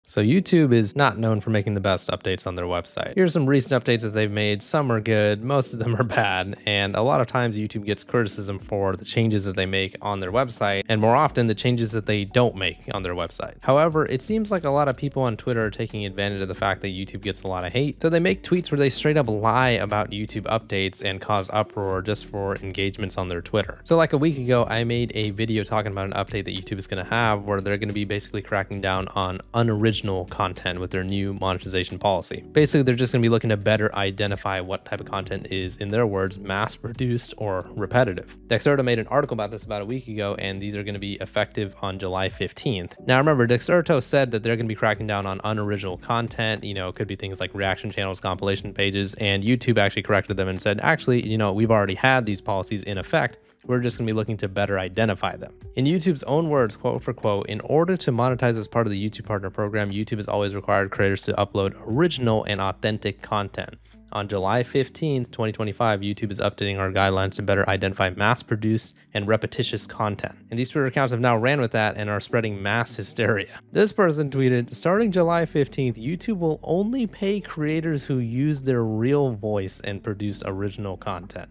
So YouTube is not known for making the best updates on their website. Here's some recent updates that they've made. Some are good, most of them are bad, and a lot of times YouTube gets criticism for the changes that they make on their website, and more often the changes that they don't make on their website. However, it seems like a lot of people on Twitter are taking advantage of the fact that YouTube gets a lot of hate, so they make tweets where they straight up lie about YouTube updates and cause uproar just for engagements on their Twitter. So like a week ago, I made a video talking about an update that YouTube is going to have where they're going to be basically cracking down on unoriginal content with their new monetization policy. Basically, they're just going to be looking to better identify what type of content is, in their words, mass-produced or repetitive. Dexerto made an article about this about a week ago, and these are going to be effective on July 15th. Now remember, Dexerto said that they're going to be cracking down on unoriginal content. You know, it could be things like reaction channels, compilation pages, and YouTube actually corrected them and said, actually, you know, we've already had these policies in effect. We're just going to be looking to better identify them. In YouTube's own words, quote for quote, in order to monetize as part of the YouTube Partner Program, YouTube has always required creators to upload original and authentic content. On July 15th, 2025, YouTube is updating our guidelines to better identify mass-produced and repetitious content. And these Twitter accounts have now ran with that and are spreading mass hysteria. This person tweeted, starting July 15th, YouTube will only pay creators who use their real voice and produce original content.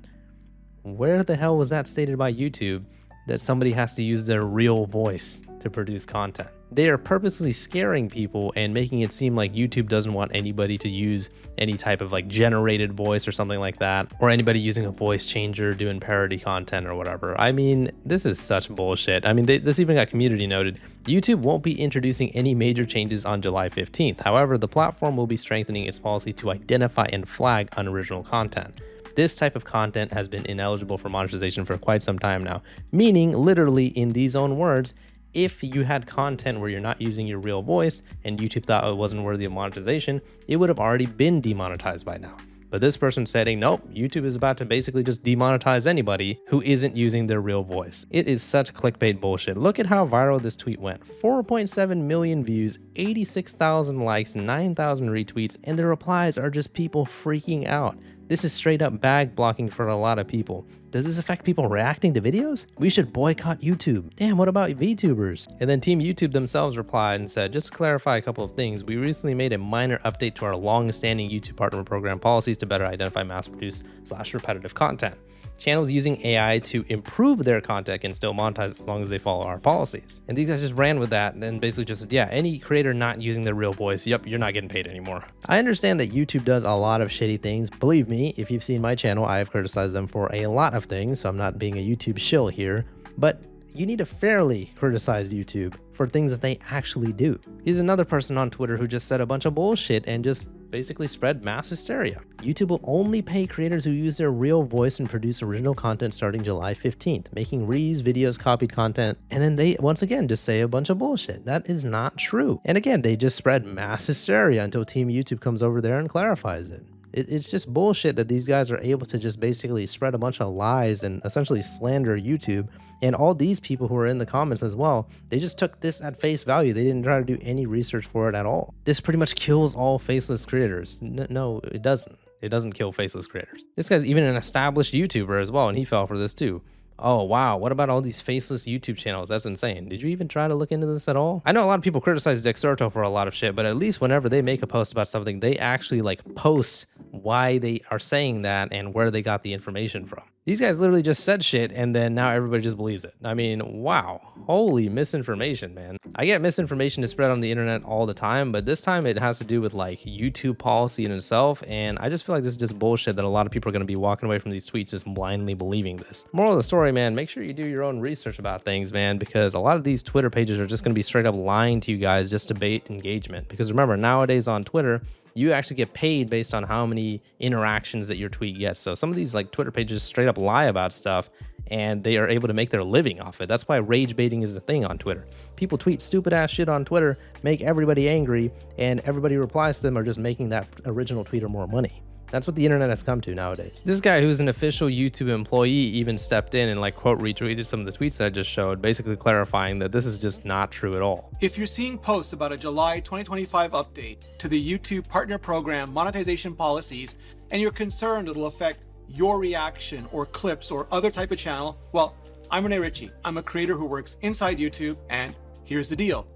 Where the hell was that stated by YouTube that somebody has to use their real voice to produce content? They are purposely scaring people and making it seem like YouTube doesn't want anybody to use any type of like generated voice or something like that, or anybody using a voice changer doing parody content or whatever. I mean, this is such bullshit. I mean, this even got community noted. YouTube won't be introducing any major changes on July 15th. However, the platform will be strengthening its policy to identify and flag unoriginal content. This type of content has been ineligible for monetization for quite some time now, meaning literally in these own words, if you had content where you're not using your real voice and YouTube thought it wasn't worthy of monetization, it would have already been demonetized by now. But this person saying, nope, YouTube is about to basically just demonetize anybody who isn't using their real voice. It is such clickbait bullshit. Look at how viral this tweet went. 4.7 million views, 86,000 likes, 9,000 retweets, and the replies are just people freaking out. This is straight up bag blocking for a lot of people. Does this affect people reacting to videos? We should boycott YouTube. Damn, what about VTubers? And then Team YouTube themselves replied and said, just to clarify a couple of things, we recently made a minor update to our long-standing YouTube Partner Program policies to better identify mass-produced / repetitive content. Channels using AI to improve their content can still monetize as long as they follow our policies. And these guys just ran with that and then basically just said, yeah, any creator not using their real voice, yep, you're not getting paid anymore. I understand that YouTube does a lot of shitty things. Believe me, if you've seen my channel, I have criticized them for a lot of things, so I'm not being a YouTube shill here, but you need to fairly criticize YouTube for things that they actually do. Here's another person on Twitter who just said a bunch of bullshit and just basically spread mass hysteria. YouTube will only pay creators who use their real voice and produce original content starting July 15th, making reused videos, copied content, and then they once again just say a bunch of bullshit. That is not true. And again, they just spread mass hysteria until Team YouTube comes over there and clarifies it. It's just bullshit that these guys are able to just basically spread a bunch of lies and essentially slander YouTube. And all these people who are in the comments as well, they just took this at face value. They didn't try to do any research for it at all. This pretty much kills all faceless creators. No, it doesn't. It doesn't kill faceless creators. This guy's even an established YouTuber as well, and he fell for this too. Oh, wow. What about all these faceless YouTube channels? That's insane. Did you even try to look into this at all? I know a lot of people criticize Dexerto for a lot of shit, but at least whenever they make a post about something, they actually like post why they are saying that and where they got the information from. These guys literally just said shit and then now everybody just believes it. I mean, wow. Holy misinformation, man. I get misinformation to spread on the internet all the time, but this time it has to do with like YouTube policy in itself. And I just feel like this is just bullshit that a lot of people are going to be walking away from these tweets just blindly believing this. Moral of the story, man, make sure you do your own research about things, man, because a lot of these Twitter pages are just going to be straight up lying to you guys just to bait engagement. Because remember, nowadays on Twitter, you actually get paid based on how many interactions that your tweet gets. So some of these like Twitter pages straight up lie about stuff and they are able to make their living off it. That's why rage baiting is a thing on Twitter. People tweet stupid ass shit on Twitter, make everybody angry, and everybody replies to them or just making that original tweeter more money. That's what the internet has come to nowadays. This guy who's an official YouTube employee even stepped in and like quote retweeted some of the tweets that I just showed, basically clarifying that this is just not true at all. If you're seeing posts about a July 2025 update to the YouTube Partner Program monetization policies and you're concerned it'll affect your reaction or clips or other type of channel, well, I'm Rene Ritchie. I'm a creator who works inside YouTube, and here's the deal.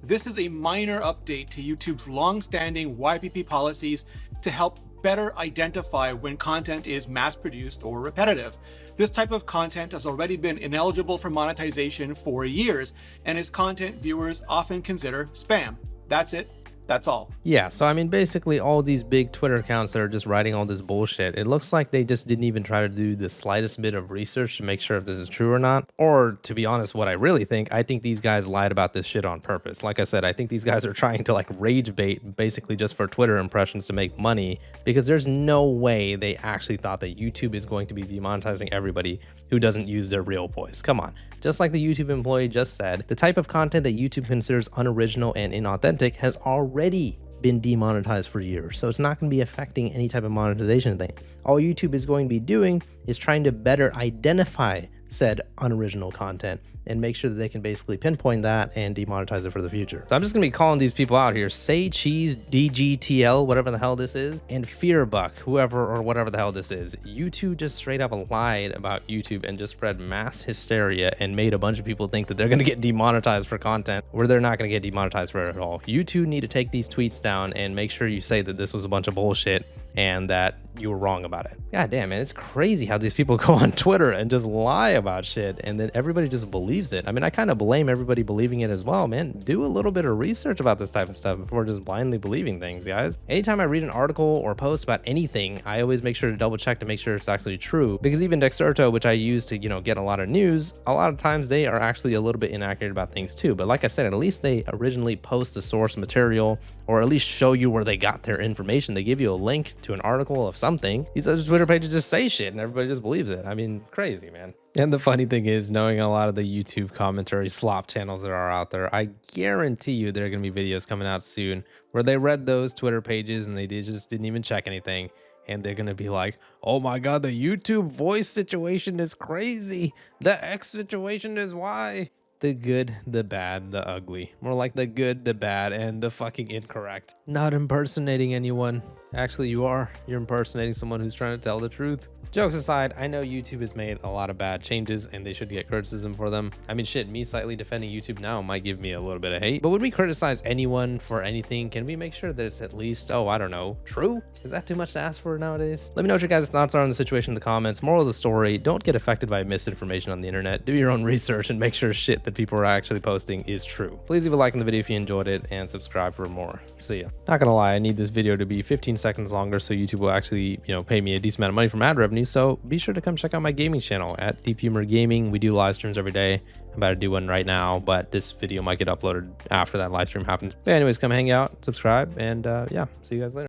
This is a minor update to YouTube's long-standing YPP policies to help better identify when content is mass-produced or repetitive. This type of content has already been ineligible for monetization for years and is content viewers often consider spam. That's it. That's all. Yeah, so I mean, basically all these big Twitter accounts that are just writing all this bullshit, it looks like they just didn't even try to do the slightest bit of research to make sure if this is true or not. Or to be honest, what I really think, I think these guys lied about this shit on purpose. Like I said, I think these guys are trying to like rage bait basically just for Twitter impressions to make money, because there's no way they actually thought that YouTube is going to be demonetizing everybody who doesn't use their real voice. Come on. Just like the YouTube employee just said, the type of content that YouTube considers unoriginal and inauthentic has already been demonetized for years, so it's not going to be affecting any type of monetization thing. All YouTube is going to be doing is trying to better identify said unoriginal content and make sure that they can basically pinpoint that and demonetize it for the future. So I'm just gonna be calling these people out here: Say Cheese DGTL, whatever the hell this is, and Fearbuck, whoever or whatever the hell this is. You two just straight up lied about YouTube and just spread mass hysteria and made a bunch of people think that they're gonna get demonetized for content where they're not gonna get demonetized for it at all. You two need to take these tweets down and make sure you say that this was a bunch of bullshit and that you were wrong about it. God damn, man, it's crazy how these people go on Twitter and just lie about shit and then everybody just believes it. I mean, I kind of blame everybody believing it as well, man. Do a little bit of research about this type of stuff before just blindly believing things, guys. Anytime I read an article or post about anything, I always make sure to double check to make sure it's actually true, because even Dexerto, which I use to, get a lot of news, a lot of times they are actually a little bit inaccurate about things too. But like I said, at least they originally post the source material, or at least show you where they got their information. They give you a link to an article of something. These other Twitter pages just say shit and everybody just believes it. I mean, crazy, man. And the funny thing is, knowing a lot of the YouTube commentary slop channels that are out there, I guarantee you there are going to be videos coming out soon where they read those Twitter pages and they just didn't even check anything. And they're going to be like, oh my God, the YouTube voice situation is crazy. The X situation is why. The good, the bad, the ugly. More like the good, the bad, and the fucking incorrect. Not impersonating anyone. Actually, you are. You're impersonating someone who's trying to tell the truth. Jokes aside, I know YouTube has made a lot of bad changes and they should get criticism for them. I mean, shit, me slightly defending YouTube now might give me a little bit of hate. But when we criticize anyone for anything, can we make sure that it's at least, oh, I don't know, true? Is that too much to ask for nowadays? Let me know what your guys' thoughts are on the situation in the comments. Moral of the story, don't get affected by misinformation on the internet. Do your own research and make sure shit that people are actually posting is true. Please leave a like on the video if you enjoyed it and subscribe for more. See ya. Not gonna lie, I need this video to be 15 seconds longer so YouTube will actually, pay me a decent amount of money from ad revenue. So be sure to come check out my gaming channel at Deep Humor Gaming. We do live streams every day. I'm about to do one right now, but this video might get uploaded after that live stream happens. But anyways, come hang out, subscribe, and yeah, see you guys later.